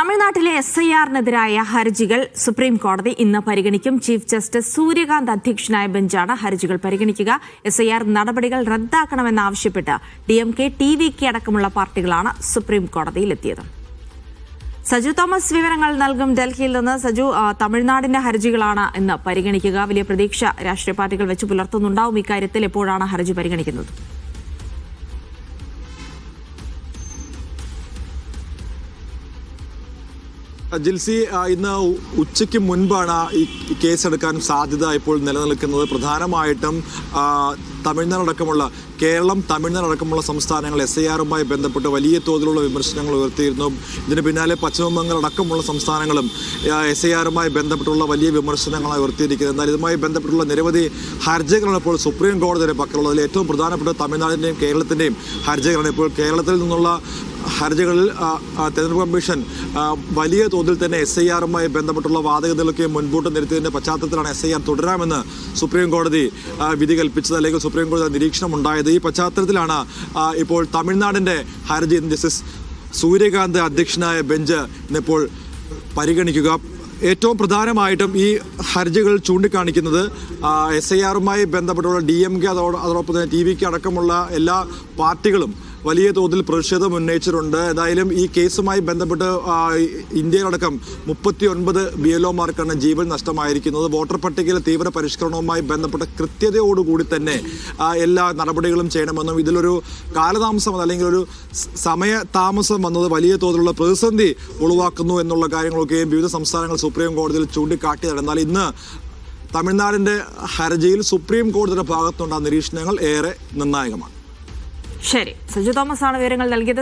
തമിഴ്നാട്ടിലെ SIR-നെതിരായ ഹർജികൾ സുപ്രീം കോടതി ഇന്ന് പരിഗണിക്കും. ചീഫ് ജസ്റ്റിസ് സൂര്യകാന്ത് അധ്യക്ഷനായ ബെഞ്ചാണ് ഹർജികൾ പരിഗണിക്കുക. SIR നടപടികൾ റദ്ദാക്കണമെന്നാവശ്യപ്പെട്ട് DMK, TVK അടക്കമുള്ള പാർട്ടികളാണ് സുപ്രീം കോടതിയിലെത്തിയത്. സജു തോമസ് വിവരങ്ങൾ നൽകും ഡൽഹിയിൽ നിന്ന്. സജു, തമിഴ്നാടിന്റെ ഹർജികളാണ് ഇന്ന് പരിഗണിക്കുക. വലിയ പ്രതീക്ഷ രാഷ്ട്രീയ പാർട്ടികൾ വെച്ച് പുലർത്തുന്നുണ്ടാവും. ഇക്കാര്യത്തിൽ എപ്പോഴാണ് ഹർജി പരിഗണിക്കുന്നത്? ജിൽസി, ഇന്ന് ഉച്ചയ്ക്ക് മുൻപാണ് ഈ കേസെടുക്കാൻ സാധ്യത ഇപ്പോൾ നിലനിൽക്കുന്നത്. പ്രധാനമായിട്ടും തമിഴ്നാടടക്കമുള്ള തമിഴ്നാടടക്കമുള്ള സംസ്ഥാനങ്ങൾ SIR-മായി ബന്ധപ്പെട്ട് വലിയ തോതിലുള്ള വിമർശനങ്ങൾ ഉയർത്തിയിരുന്നു. ഇതിന് പിന്നാലെ പശ്ചിമബംഗാൾ അടക്കമുള്ള സംസ്ഥാനങ്ങളും SIR-മായി ബന്ധപ്പെട്ടുള്ള വലിയ വിമർശനങ്ങളാണ് ഉയർത്തിയിരിക്കുന്നത്. എന്നാൽ ഇതുമായി ബന്ധപ്പെട്ടുള്ള നിരവധി ഹർജികളാണ് ഇപ്പോൾ സുപ്രീം കോടതിയുടെ പക്കലുള്ളത്. അതിൽ ഏറ്റവും പ്രധാനപ്പെട്ട തമിഴ്നാടിൻ്റെയും കേരളത്തിൻ്റെയും ഹർജികളാണ്. ഇപ്പോൾ കേരളത്തിൽ നിന്നുള്ള ഹർജികളിൽ തെരഞ്ഞെടുപ്പ് കമ്മീഷൻ വലിയ തോതിൽ തന്നെ SIR-മായി ബന്ധപ്പെട്ടുള്ള വാദഗതികളൊക്കെ മുൻപോട്ട് നിർത്തിയതിൻ്റെ പശ്ചാത്തലത്തിലാണ് SIR തുടരാമെന്ന് സുപ്രീം കോടതി വിധി കൽപ്പിച്ചത്, അല്ലെങ്കിൽ സുപ്രീം കോടതി നിരീക്ഷണം ഉണ്ടായത്. ഈ പശ്ചാത്തലത്തിലാണ് ഇപ്പോൾ തമിഴ്നാടിൻ്റെ ഹർജി ജസ്റ്റിസ് സൂര്യകാന്ത് അധ്യക്ഷനായ ബെഞ്ച് ഇന്നിപ്പോൾ പരിഗണിക്കുക. ഏറ്റവും പ്രധാനമായിട്ടും ഈ ഹർജികൾ ചൂണ്ടിക്കാണിക്കുന്നത് SIR-മായി ബന്ധപ്പെട്ടുള്ള DMK അതോടൊപ്പം തന്നെ TVK അടക്കമുള്ള എല്ലാ പാർട്ടികളും വലിയ തോതിൽ പ്രതിഷേധം ഉന്നയിച്ചിട്ടുണ്ട്. ഏതായാലും ഈ കേസുമായി ബന്ധപ്പെട്ട് ഇന്ത്യയിലടക്കം 39 BLOമാർക്കാണ് ജീവൻ നഷ്ടമായിരിക്കുന്നത്. വോട്ടർ പട്ടികയിലെ തീവ്ര പരിഷ്കരണവുമായി ബന്ധപ്പെട്ട കൃത്യതയോടുകൂടി തന്നെ എല്ലാ നടപടികളും ചെയ്യണമെന്നും ഇതിലൊരു കാലതാമസം അല്ലെങ്കിൽ ഒരു സമയതാമസം വന്നത് വലിയ തോതിലുള്ള പ്രതിസന്ധി ഉളവാക്കുന്നു എന്നുള്ള കാര്യങ്ങളൊക്കെയും വിവിധ സംസ്ഥാനങ്ങൾ സുപ്രീം കോടതിയിൽ ചൂണ്ടിക്കാട്ടിയതാണ്. എന്നാൽ ഇന്ന് തമിഴ്നാടിൻ്റെ ഹർജിയിൽ സുപ്രീം കോടതിയുടെ ഭാഗത്തുണ്ടാകുന്ന നിരീക്ഷണങ്ങൾ ഏറെ നിർണായകമാണ്. ശരി, സജു തോമസ് ആണ് വിവരങ്ങൾ നൽകിയത്.